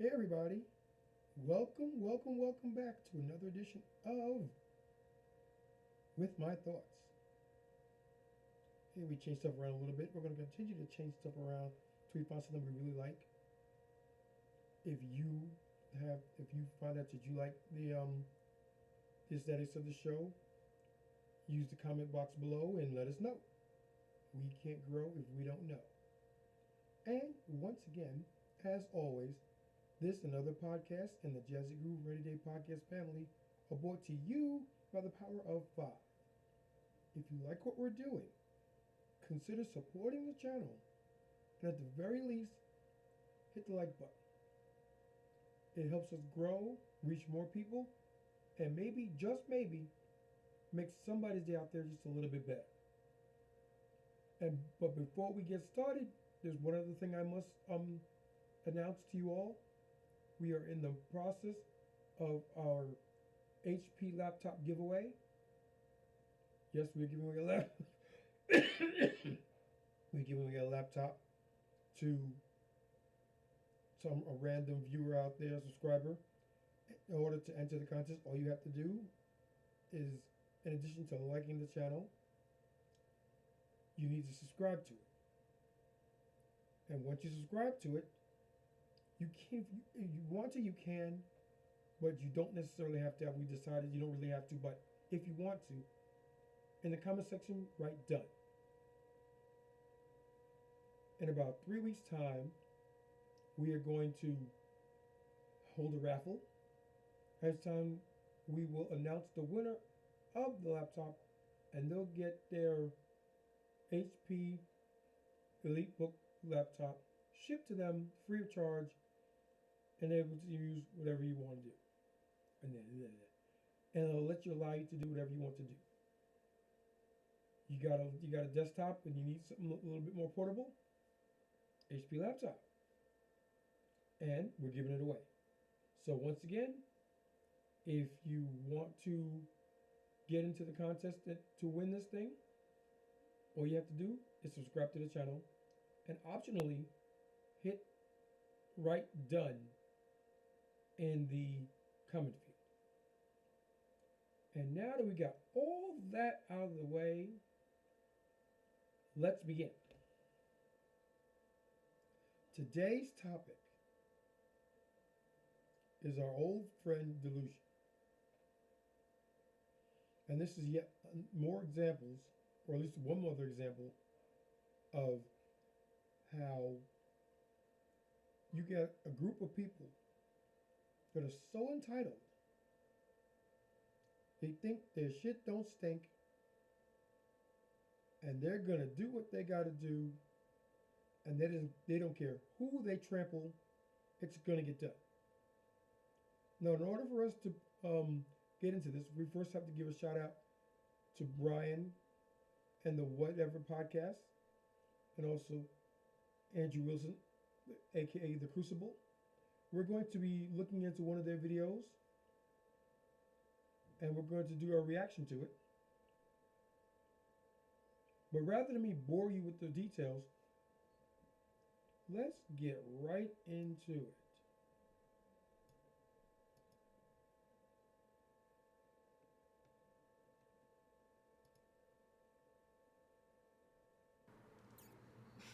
Hey everybody, welcome back to another edition of With My Thoughts. Hey, we changed stuff around a little bit. We're going to continue to change stuff around till we find something we really like. If you find out that you like the aesthetics of the show, use the comment box below and let us know. We can't grow if we don't know. And once again, as always, this and other podcasts in the Jazzy Groove Rainy Day podcast family are brought to you by the power of five. If you like what we're doing, consider supporting the channel and at the very least, hit the like button. It helps us grow, reach more people, and maybe, just maybe, make somebody's day out there just a little bit better. But before we get started, there's one other thing I must announce to you all. We are in the process of our HP laptop giveaway. Yes, we're giving away a we're giving away a laptop to a random viewer out there, subscriber. In order to enter the contest, all you have to do is, in addition to liking the channel, you need to subscribe to it. And once you subscribe to it, you can, if you want to, you can, but you don't necessarily have to. We decided you don't really have to, but if you want to, in the comment section, write done. In about 3 weeks' time, we are going to hold a raffle. As time, we will announce the winner of the laptop, and they'll get their HP EliteBook laptop shipped to them free of charge and able to use whatever you want to do. And it'll allow you to do whatever you want to do. You got a desktop and you need something a little bit more portable, HP laptop. And we're giving it away. So once again, if you want to get into the contest to win this thing, all you have to do is subscribe to the channel and optionally hit write done in the comment field. And now that we got all that out of the way, let's begin. Today's topic is our old friend delusion. And this is yet more examples, or at least one other example, of how you get a group of people that are so entitled, they think their shit don't stink, and they're gonna do what they gotta do, and they don't care who they trample, it's gonna get done. Now, in order for us to get into this, we first have to give a shout out to Brian and the Whatever podcast, and also Andrew Wilson, aka The Crucible. We're going to be looking into one of their videos, and we're going to do a reaction to it. But rather than me bore you with the details, let's get right into it.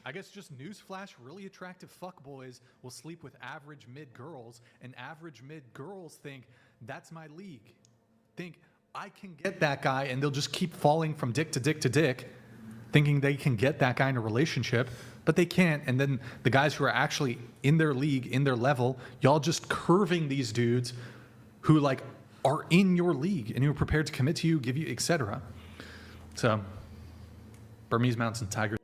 I guess just newsflash, really attractive fuckboys will sleep with average mid girls, and average mid girls think, that's my league. Think, I can get that guy, and they'll just keep falling from dick to dick to dick, thinking they can get that guy in a relationship, but they can't. And then the guys who are actually in their league, in their level, y'all just curving these dudes who like are in your league and who are prepared to commit to you, give you, etc. So, Burmese Mountain Tiger.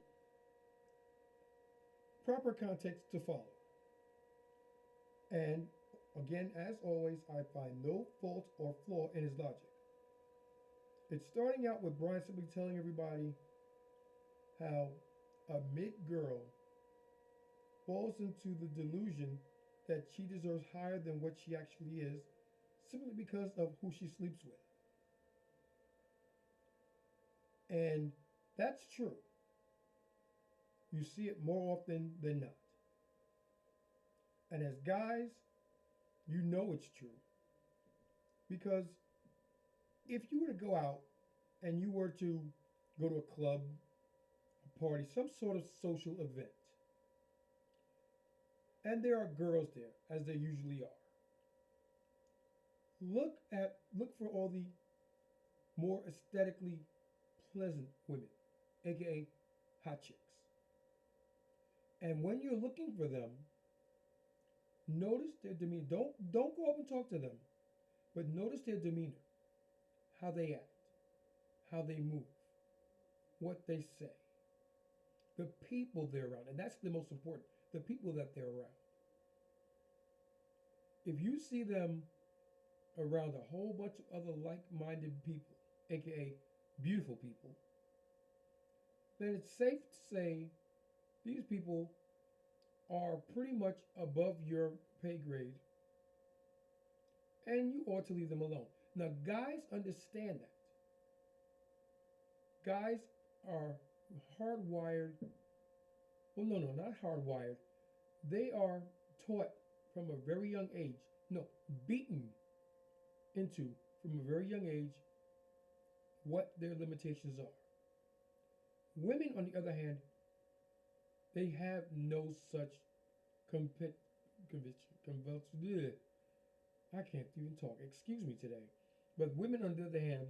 Proper context to follow. And again, as always, I find no fault or flaw in his logic. It's starting out with Brian simply telling everybody how a mid girl falls into the delusion that she deserves higher than what she actually is simply because of who she sleeps with. And that's true. You see it more often than not. And as guys, You know it's true. Because if you were to go out and you were to go to a club, a party, some sort of social event, and there are girls there, as there usually are, look for all the more aesthetically pleasant women, aka hot chicks. And when you're looking for them, notice their demeanor. Don't go up and talk to them, but notice their demeanor, how they act, how they move, what they say, the people they're around, and that's the most important. The people that they're around. If you see them around a whole bunch of other like-minded people, aka beautiful people, then it's safe to say these people are pretty much above your pay grade and you ought to leave them alone. Now, guys understand that. Guys are hardwired. Well, no, not hardwired. They are taught from a very young age, no, beaten into from a very young age what their limitations are. Women, on the other hand, they have no such conviction. I can't even talk. Excuse me today. But women, on the other hand,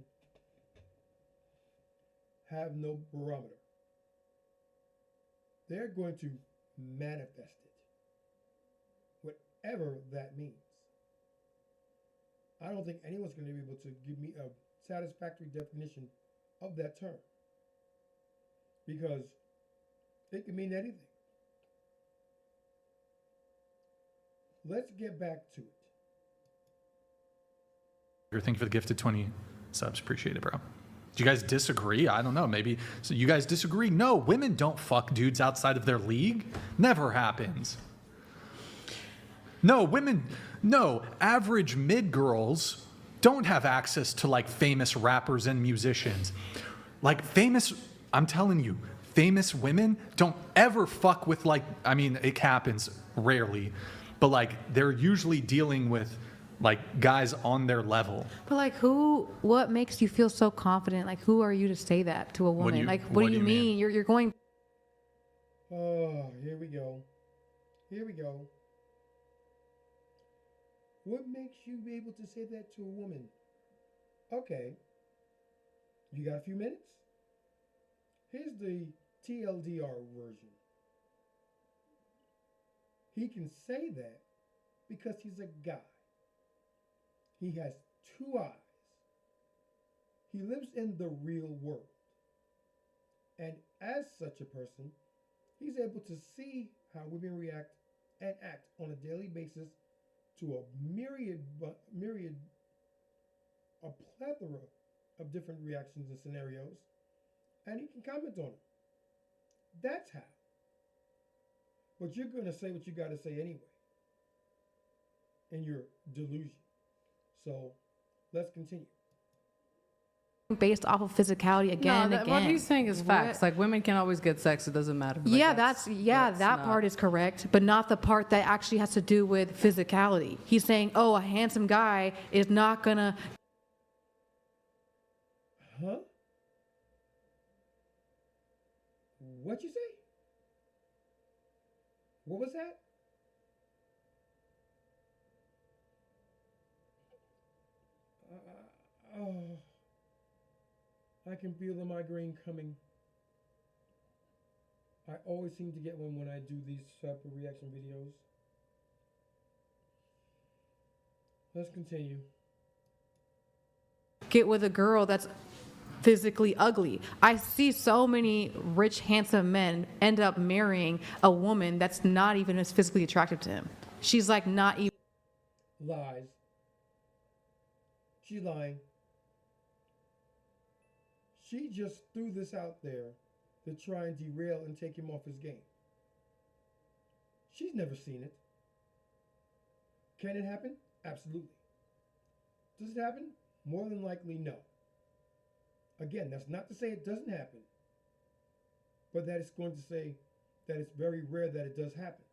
have no barometer. They're going to manifest it, whatever that means. I don't think anyone's going to be able to give me a satisfactory definition of that term because it can mean anything. Let's get back to it. Thank you for the gifted 20 subs. Appreciate it, bro. Do you guys disagree? I don't know. Maybe so you guys disagree. No, women don't fuck dudes outside of their league. Never happens. No, average mid girls don't have access to like famous rappers and musicians. Like I'm telling you, famous women don't ever fuck with it happens rarely, but like they're usually dealing with like guys on their level. But what makes you feel so confident? Like, who are you to say that to a woman? What do you mean? You're going. Oh, here we go. What makes you be able to say that to a woman? Okay. You got a few minutes? Here's the TLDR version. He can say that because he's a guy. He has two eyes. He lives in the real world. And as such a person, he's able to see how women react and act on a daily basis to a plethora of different reactions and scenarios, and he can comment on it. That's how. But you're going to say what you got to say anyway in your delusion. So let's continue. Based off of physicality again and again. What he's saying is facts. Like, women can always get sex. It doesn't matter. Like, that part is correct, but not the part that actually has to do with physicality. He's saying, oh, a handsome guy is not gonna. Huh? What'd you say? What was that? Oh. I can feel the migraine coming. I always seem to get one when I do these type of reaction videos. Let's continue. Get with a girl that's physically ugly. I see so many rich, handsome men end up marrying a woman that's not even as physically attractive to him. She's like not even. Lies. She's lying. She just threw this out there to try and derail and take him off his game. She's never seen it. Can it happen? Absolutely. Does it happen? More than likely, no. Again, that's not to say it doesn't happen, but that it's going to say that it's very rare that it does happen.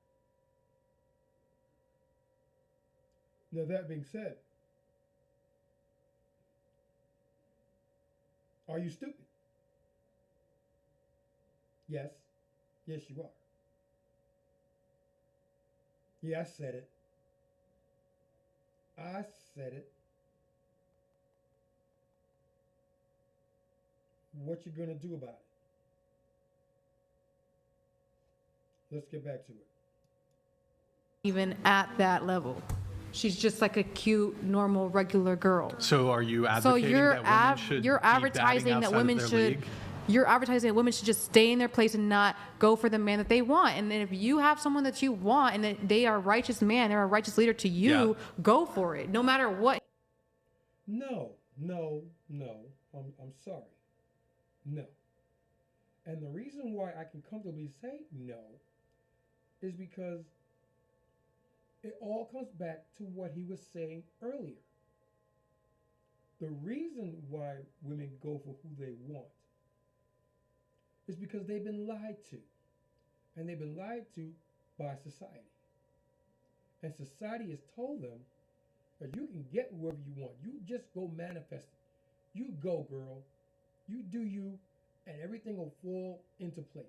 Now, that being said, are you stupid? Yes. Yes, you are. Yeah, I said it. I said it. What you gonna do about it? Let's get back to it. Even at that level. She's just like a cute, normal, regular girl. So are you So advocating that women should you're be batting advertising that outside women of their should league? you're advertising that women should just stay in their place and not go for the man that they want. And then if you have someone that you want and that they are a righteous man, they're a righteous leader to you, Yeah. go for it, no matter what. No, no, no. I'm sorry. No. And the reason why I can comfortably say no is because it all comes back to what he was saying earlier. The reason why women go for who they want is because they've been lied to. And they've been lied to by society. And society has told them that you can get whoever you want. You just go manifest it. You go, girl. You do you, and everything will fall into place.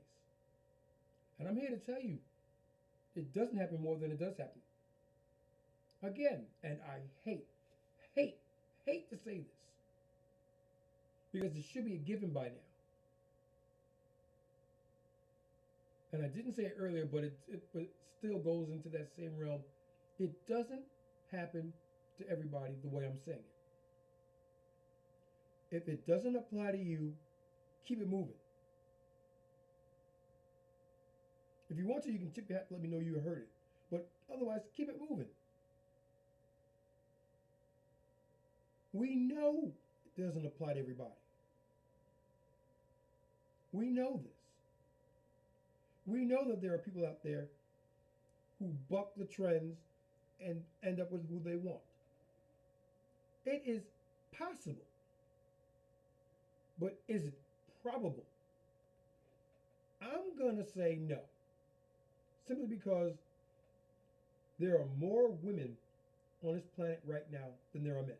And I'm here to tell you, it doesn't happen more than it does happen. Again, and I hate to say this, because it should be a given by now. And I didn't say it earlier, but it still goes into that same realm. It doesn't happen to everybody the way I'm saying it. If it doesn't apply to you, keep it moving. If you want to, you can tip your hat to let me know you heard it. But otherwise, keep it moving. We know it doesn't apply to everybody. We know this. We know that there are people out there who buck the trends and end up with who they want. It is possible. But is it probable? I'm going to say no. Simply because there are more women on this planet right now than there are men.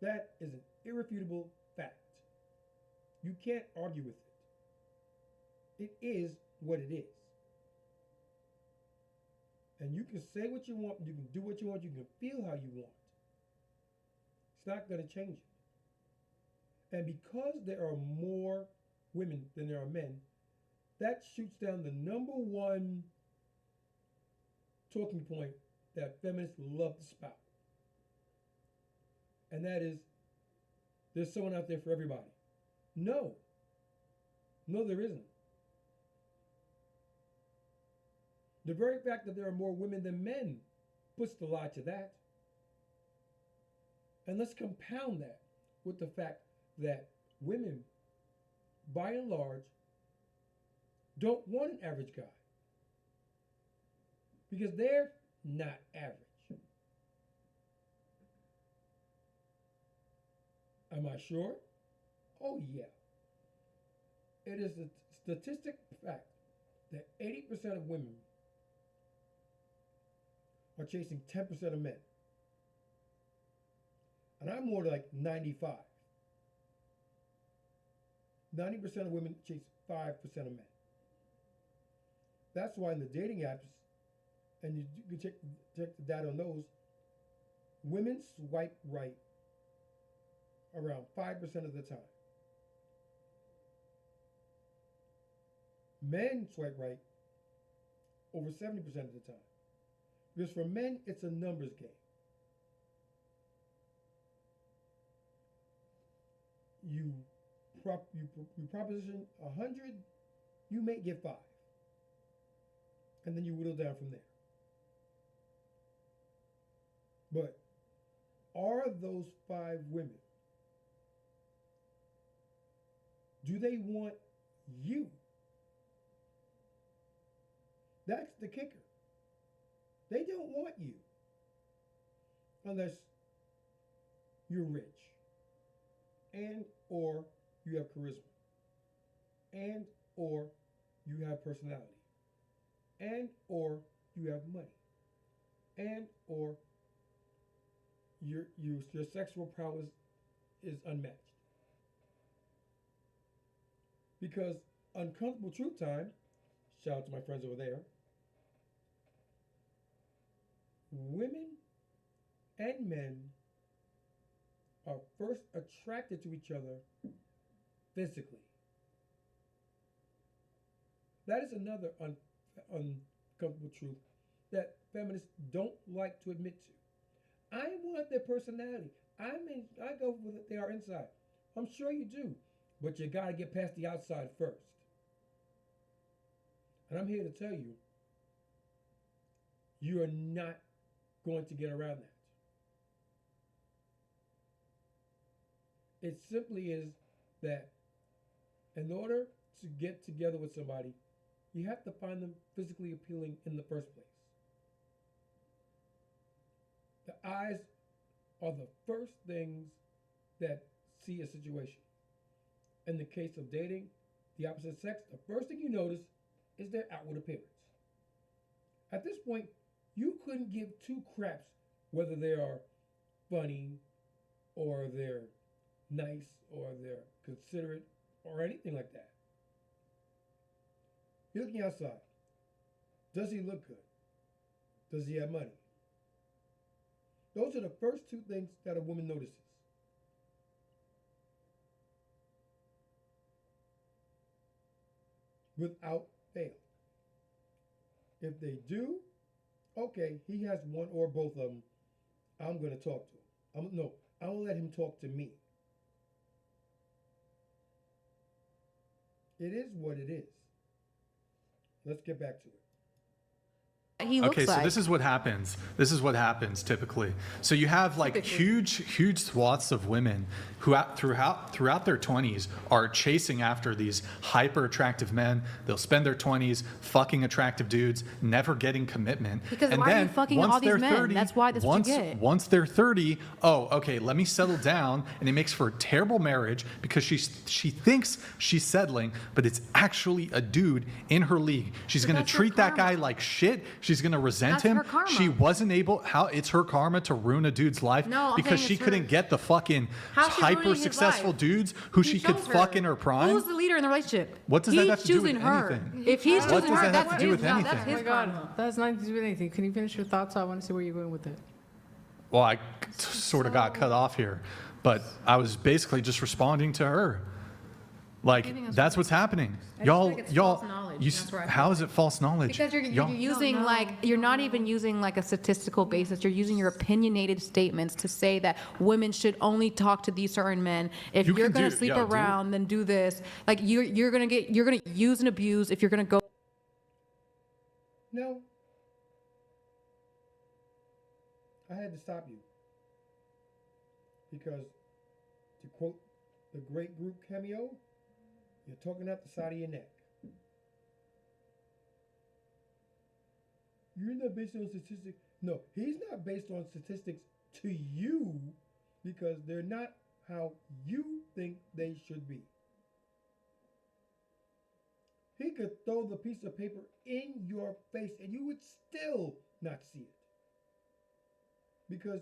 That is an irrefutable fact. You can't argue with it. It is what it is. And you can say what you want, you can do what you want, you can feel how you want. It's not going to change it. And because there are more women than there are men, that shoots down the number one talking point that feminists love to spout. And that is, there's someone out there for everybody. No. No, there isn't. The very fact that there are more women than men puts the lie to that. And let's compound that with the fact that women, by and large, don't want an average guy. Because they're not average. Am I sure? Oh, yeah. It is a statistic fact that 80% of women are chasing 10% of men. And I'm more like 95. 90% of women chase 5% of men. That's why in the dating apps, and you can check the data on those, women swipe right around 5% of the time. Men swipe right over 70% of the time. Because for men, it's a numbers game. You proposition 100, you may get 5. And then you whittle down from there. But are those 5 women, do they want you? That's the kicker. They don't want you unless you're rich and or you have charisma and or you have personality and or you have money. and or your sexual prowess is unmatched. Because uncomfortable truth time, shout out to my friends over there, women and men are first attracted to each other physically. That is another uncomfortable truth that feminists don't like to admit to. I want their personality. I go with what they are inside. I'm sure you do, but you gotta get past the outside first. And I'm here to tell you, you are not going to get around that. It simply is that in order to get together with somebody, you have to find them physically appealing in the first place. The eyes are the first things that see a situation. In the case of dating the opposite sex, the first thing you notice is their outward appearance. At this point, you couldn't give two craps whether they are funny or they're nice or they're considerate or anything like that. You're looking outside. Does he look good? Does he have money? Those are the first two things that a woman notices. Without fail. If they do, okay, he has one or both of them. I'm going to talk to him. I'm going to let him talk to me. It is what it is. Let's get back to it. He looks Okay, so like. this is what happens. This is what happens typically. So you have like huge swaths of women who throughout their 20s are chasing after these hyper attractive men. They'll spend their 20s fucking attractive dudes, never getting commitment. Because and why are then you fucking once all these they're men? 30, That's why that's what you get. Once they're 30, oh, okay, let me settle down, and it makes for a terrible marriage because she thinks she's settling, but it's actually a dude in her league. She's going to that's her treat that guy karma. like shit. She's going to resent That's him. her karma. She wasn't able. How it's her karma to ruin a dude's life No, I'm because saying she it's couldn't her. get the fucking How's she ruining hyper his successful life? dudes who He she could chose fuck in her prime. Who's the leader in the relationship? What does that He's have to do with choosing her. anything? If he's What choosing does her, that have that's to do his, with no, anything? that's Oh his my God, karma. that has nothing to do with anything. Can you finish your thoughts? I want to see where you're going with it. Well, I sort of got cut off here, but I was basically just responding to her. Like Giving us that's what's happening. I just Y'all, think it's y'all. false knowledge. You, That's where I how feel is it false knowledge? Because you're Y'all- using you're not even using like a statistical basis. You're using your opinionated statements to say that women should only talk to these certain men. If You you're can gonna do- sleep yeah, do- around, then do this. Like you're gonna use and abuse if you're gonna go. No. I had to stop you. Because, to quote the great group Cameo, you're talking out the side of your neck. You're not based on statistics. No, he's not based on statistics to you because they're not how you think they should be. He could throw the piece of paper in your face and you would still not see it. Because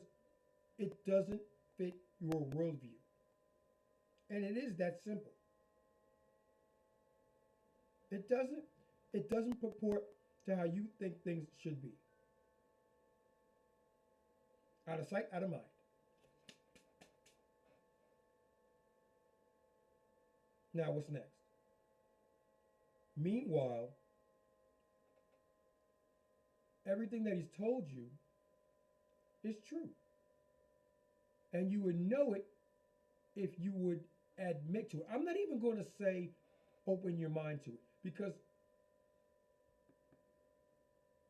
it doesn't fit your worldview. And it is that simple. It doesn't purport to how you think things should be. Out of sight, out of mind. Now what's next? Meanwhile, everything that he's told you is true. And you would know it if you would admit to it. I'm not even going to say open your mind to it because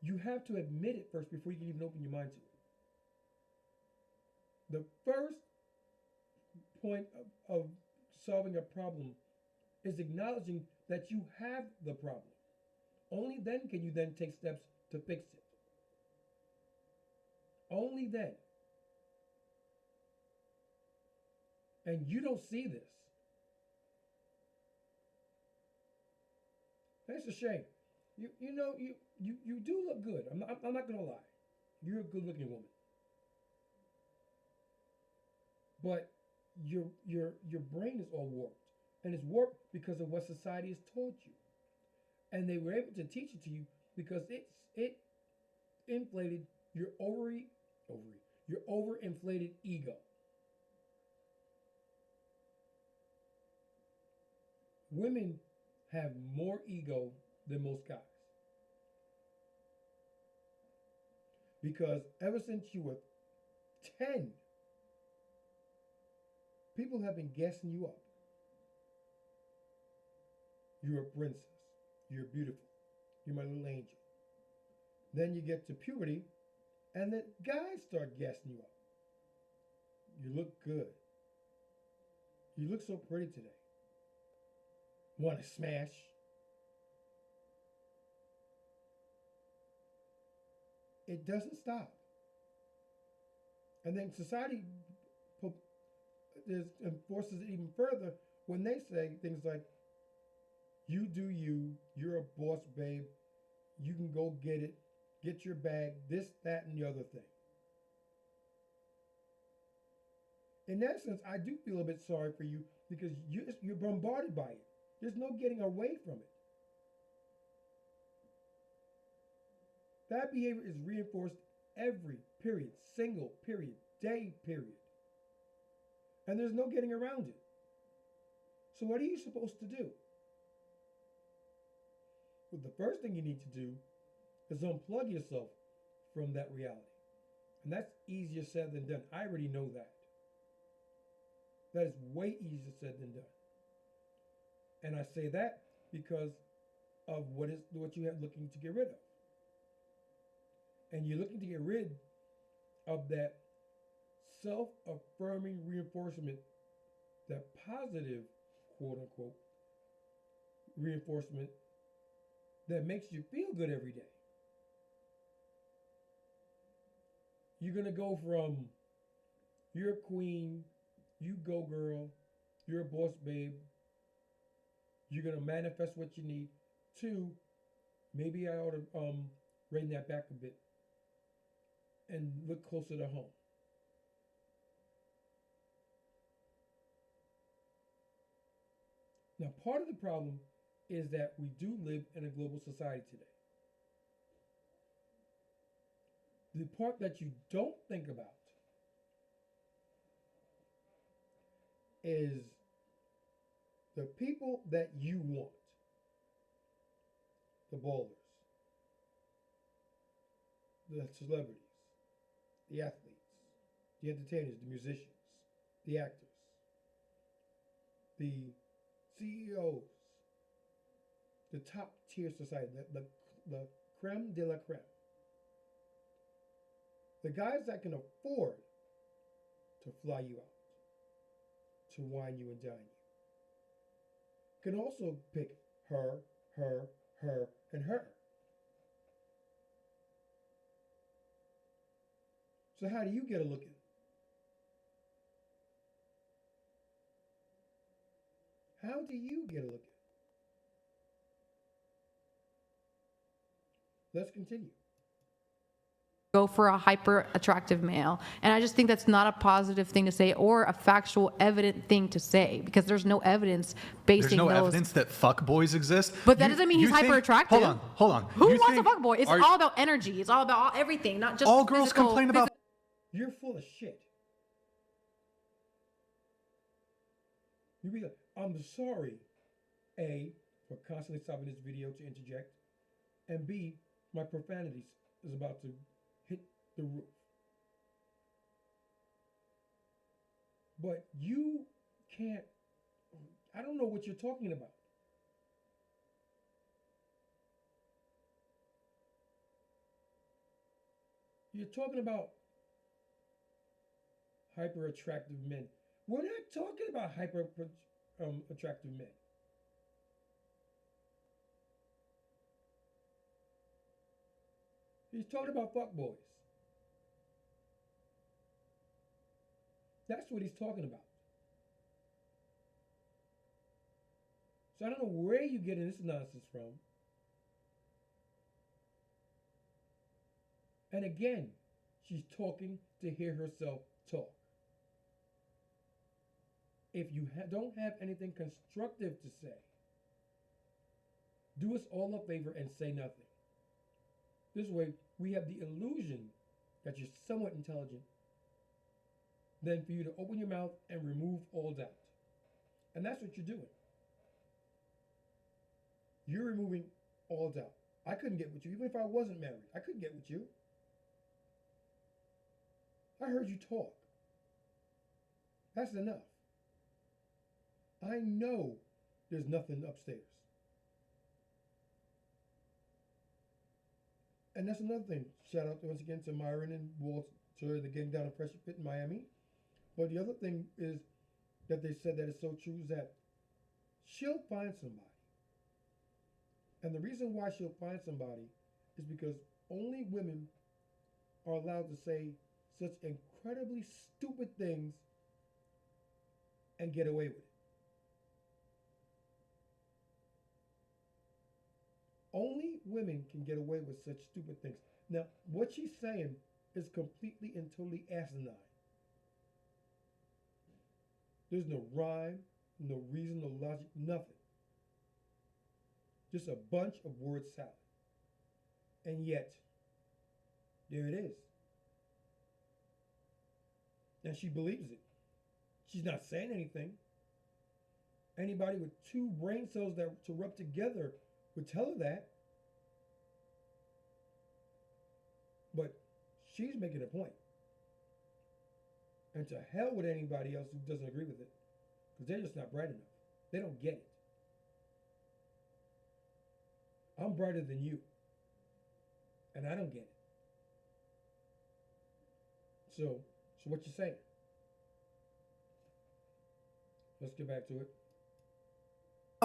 you have to admit it first before you can even open your mind to it. The first point of solving a problem is acknowledging that you have the problem. Only then can you then take steps to fix it. Only then. And you don't see this. That's a shame. You do look good. I'm not gonna lie. you're a good-looking woman, but your brain is all warped, and it's warped because of what society has taught you, and they were able to teach it to you because it inflated your your overinflated ego. Women have more ego than most guys because ever since you were 10, people have been gassing you up. You're a princess. You're beautiful. You're my little angel. Then you get to puberty, and then guys start gassing you up. You look good. You look so pretty today. Want to smash? It doesn't stop. And then society enforces it even further when they say things like, you do you, you're a boss babe, you can go get it, get your bag, this, that, and the other thing. In that sense, I do feel a bit sorry for you because you're bombarded by it. There's no getting away from it. That behavior is reinforced every period, single period, day period. And there's no getting around it. So what are you supposed to do? Well, the first thing you need to do is unplug yourself from that reality. And that's easier said than done. I already know that. That is way easier said than done. And I say that because of what you have looking to get rid of. And you're looking to get rid of that self-affirming reinforcement, that positive, quote unquote, reinforcement that makes you feel good every day. You're going to go from you're a queen, you go girl, you're a boss babe, you're going to manifest what you need, to maybe I ought to rein that back a bit and look closer to home. Now, part of the problem is that we do live in a global society today. The part that you don't think about is the people that you want, the ballers, the celebrities, the athletes, the entertainers, the musicians, the actors, the CEOs, the top tier society, the creme de la creme. The guys that can afford to fly you out, to wine you and dine you, can also pick her, and her. So how do you get a look at it? How do you get a look at it? Let's continue. Go for a hyper attractive male. And I just think that's not a positive thing to say or a factual evident thing to say because there's no evidence basing There's no those. evidence that fuck boys exist. But that doesn't mean he's hyper attractive. Hold on. Who You wants a think- fuck boy? It's all about energy. It's all about everything, not just all girls physical- complain about. You're full of shit. You be like, I'm sorry, A, for constantly stopping this video to interject, and B, my profanity is about to hit the roof. But you can't, I don't know what you're talking about. You're talking about hyper attractive men. We're not talking about hyper attractive men. He's talking about fuckboys. That's what he's talking about. So I don't know where you're getting this nonsense from. And again, She's talking to hear herself talk. If you don't have anything constructive to say, do us all a favor and say nothing. This way, we have the illusion that you're somewhat intelligent, then for you to open your mouth and remove all doubt. And that's what you're doing. You're removing all doubt. I couldn't get with you, even if I wasn't married. I couldn't get with you. I heard you talk. That's enough. I know there's nothing upstairs. And that's another thing. Shout out once again to Myron and Walter, the Getting Down and Pressure Pit in Miami. But the other thing is that they said that is so true is that she'll find somebody. And the reason why she'll find somebody is because only women are allowed to say such incredibly stupid things and get away with it. Only women can get away with such stupid things. Now, what she's saying is completely and totally asinine. There's no rhyme, no reason, no logic, nothing. Just a bunch of word salad. And yet, there it is. And she believes it. She's not saying anything. Anybody with two brain cells that to rub together would tell her that. But she's making a point. And to hell with anybody else who doesn't agree with it. Because they're just not bright enough. They don't get it. I'm brighter than you. And I don't get it. So what you saying? Let's get back to it.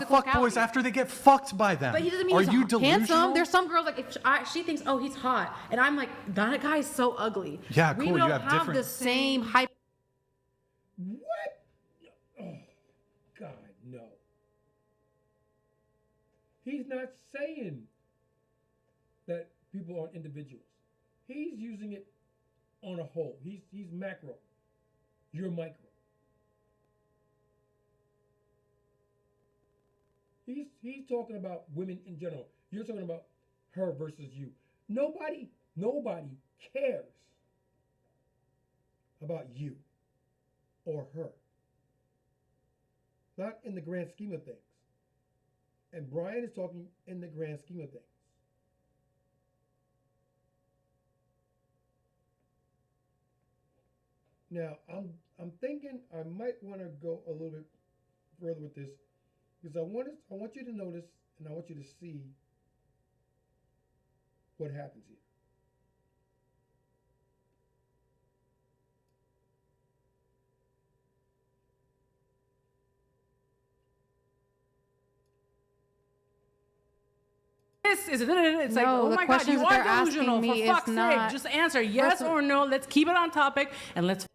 Fuck boys after they get fucked by them. But he doesn't mean Are he's you delusional? handsome. There's some girls like if she thinks, oh, he's hot, and I'm like, that guy's so ugly. Yeah, cool. We don't You have different the same hype. What? Oh, God, no. He's not saying that people aren't individuals. He's using it on a whole. He's macro. You're micro. He's talking about women in general. You're talking about her versus you. Nobody cares about you or her. Not in the grand scheme of things. And Brian is talking in the grand scheme of things. Now, I'm thinking I might want to go a little bit further with this because I want you to notice and I want you to see what happens here. This is it's like, No, oh the my God, you questions they're are delusional. asking me For is fuck's sake, not- just answer yes or no. Let's keep it on topic and let's.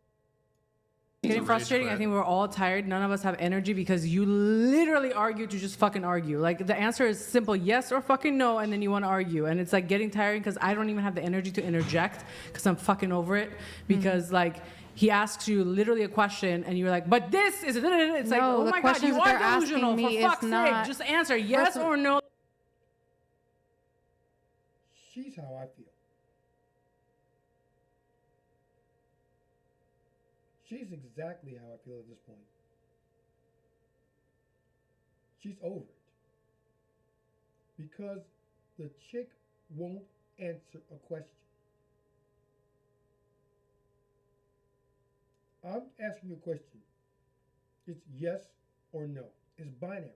Getting rage frustrating. I quit. think we're all tired. None of us have energy because you literally argue to just fucking argue. Like the answer is simple, yes or fucking no, and then you want to argue, and it's like getting tiring because I don't even have the energy to interject because I'm fucking over it. Because like he asks you literally a question and you're like, but this is it's like, No, oh the my God, you questions they're are delusional. asking me For is fuck's sake, not- just answer yes or no. She's how I feel. She's exactly how I feel at this point. She's over it. Because the chick won't answer a question. I'm asking you a question. It's yes or no. It's binary.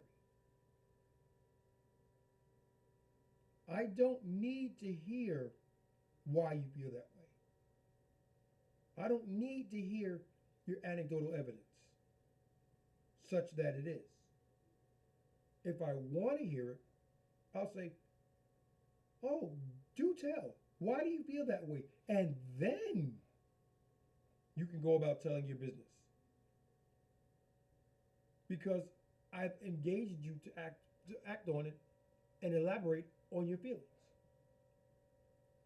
I don't need to hear why you feel that way. I don't need to hear your anecdotal evidence such that it is. If I want to hear it, I'll say, oh, do tell. Why do you feel that way? And then you can go about telling your business. Because I've engaged you to act on it and elaborate on your feelings.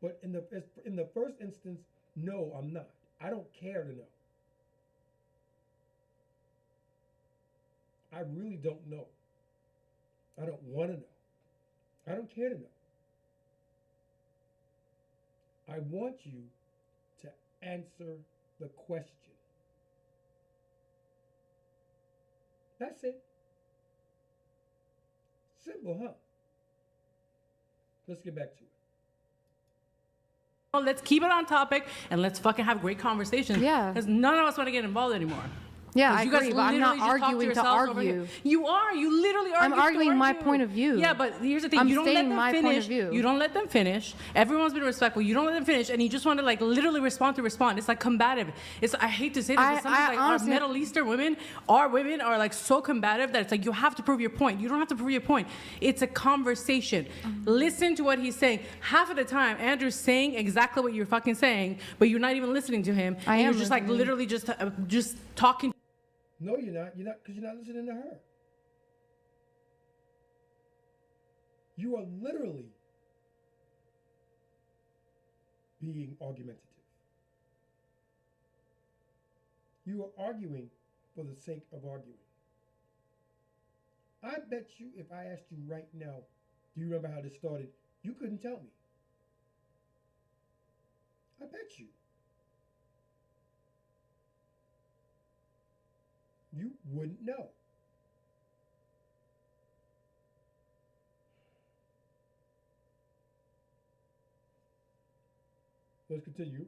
But in the first instance, No, I'm not. I don't care to know. I really don't know. I don't want to know. I don't care to know. I want you to answer the question. That's it. Simple, huh? Let's get back to it. Let's keep it on topic and let's fucking have great conversations. Yeah. Because none of us want to get involved anymore. Yeah, I 'Cause you guys agree, but I'm not literally just talk arguing to yourselves over argue. here. You are. You literally are. I'm arguing my point of view. Yeah, but here's the thing. I'm You don't let stating them my point of finish. view. You don't let them finish. Everyone's been respectful. You don't let them finish, and you just want to like literally respond to respond. It's like combative. It's I hate to say this, but sometimes like honestly, our Middle Eastern women, our women are like so combative that it's like you have to prove your point. You don't have to prove your point. It's a conversation. Listen to what he's saying. Half of the time, Andrew's saying exactly what you're fucking saying, but you're not even listening to him. I and am you're just like listening. literally just talking. No, you're not. You're not, because you're not listening to her. You are literally being argumentative. You are arguing for the sake of arguing. I bet you if I asked you right now, do you remember how this started? You couldn't tell me. I bet you. You wouldn't know. Let's continue.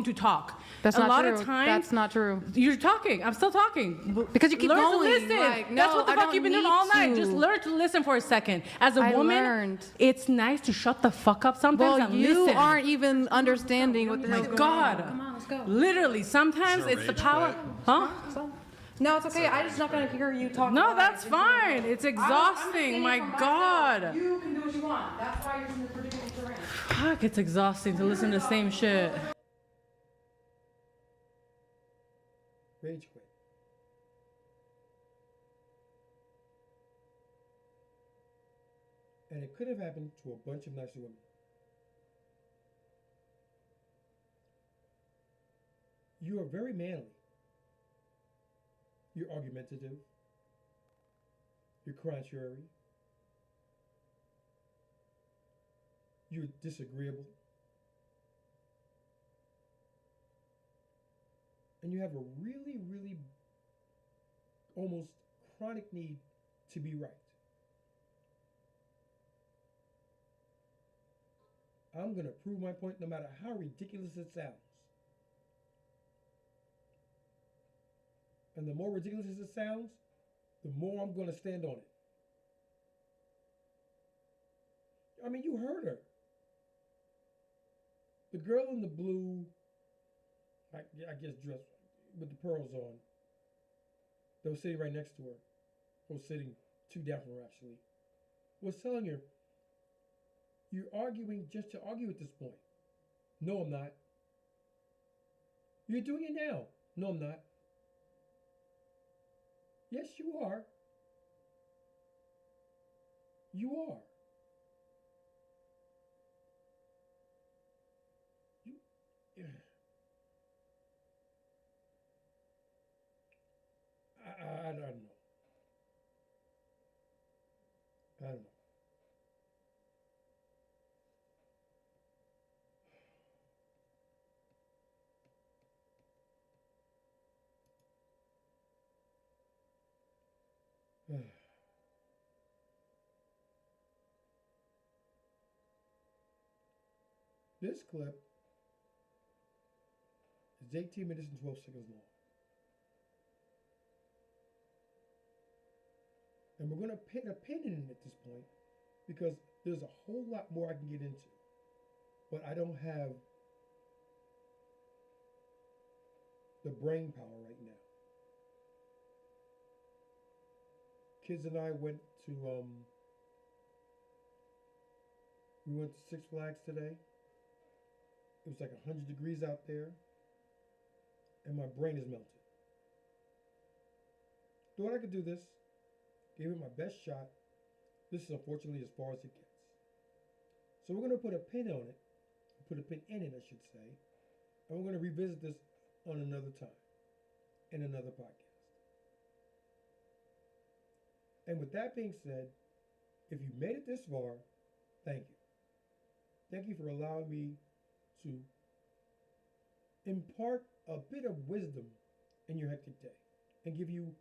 To talk. That's a not lot true. of times That's not true. you're talking. I'm still talking. Because you keep learn going, to listen. like, That's no, what the I fuck don't you've been doing need all night. to. Just learn to listen for a second. As a I woman, learned. it's nice to shut the fuck up sometimes Well, and you listen. aren't even understanding what the My hell's going God. on. Come on, let's go. Literally, sometimes Is there it's the rage power. quit? Huh? No, it's okay. I'm just not gonna hear you talk. No, about that's it. fine. It's exhausting. My God. You can do what you want. That's why you're in the predicament you're in. Fuck, it's exhausting to listen to the same shit. Rage quit. And it could have happened to a bunch of nicer women. You are very manly. You're argumentative. You're contrary. You're disagreeable. And you have a really, really almost chronic need to be right. I'm going to prove my point no matter how ridiculous it sounds. And the more ridiculous it sounds, the more I'm going to stand on it. I mean, you heard her. The girl in the blue, I guess dressed with the pearls on, that was sitting right next to her, or sitting two down from her actually, was telling her, you're arguing just to argue at this point. No, I'm not. You're doing it now. No, I'm not. Yes, you are. You are. You, I don't know. I don't know. This clip is 18 minutes and 12 seconds long. And we're going to put a pin in it at this point because there's a whole lot more I can get into. But I don't have the brain power right now. Kids and I went to Six Flags today. It was like 100 degrees out there, and my brain is melted. Thought I could do this, gave it my best shot. This is unfortunately as far as it gets. So we're going to put a pin on it, put a pin in it, I should say. And we're going to revisit this on another time, in another podcast. And with that being said, if you made it this far, thank you. Thank you for allowing me to impart a bit of wisdom in your hectic day and give you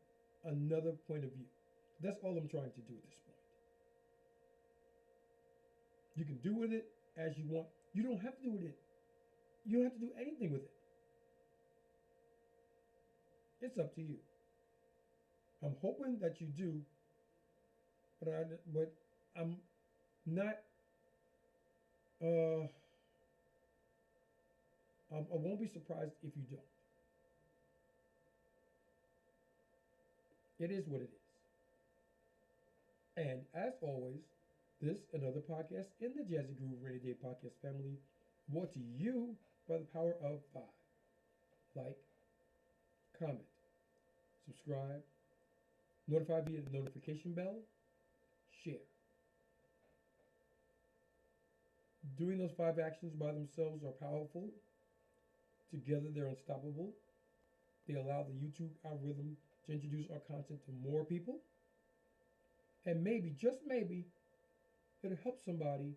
another point of view. That's all I'm trying to do at this point. You can do with it as you want. You don't have to do with it. You don't have to do anything with it. It's up to you. I'm hoping that you do, but I'm not. I won't be surprised if you don't. It is what it is. And as always, this another podcast in the Jazzy Groove Rainy Day podcast family, brought to you by the power of 5. Like, comment, subscribe, notify via the notification bell, share. Doing those 5 actions by themselves are powerful. Together, they're unstoppable. They allow the YouTube algorithm to introduce our content to more people. And maybe, just maybe, it'll help somebody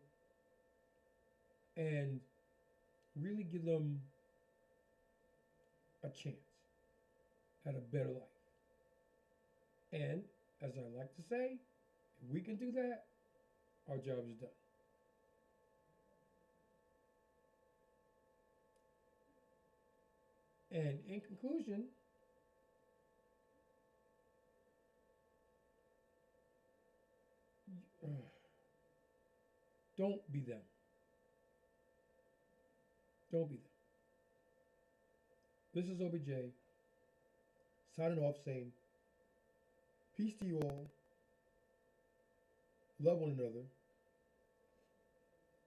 and really give them a chance at a better life. And as I like to say, if we can do that, our job is done. And in conclusion, don't be them. Don't be them. This is OBJ signing off saying, peace to you all. Love one another.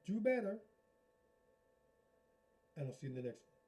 Do better. And I'll see you in the next one.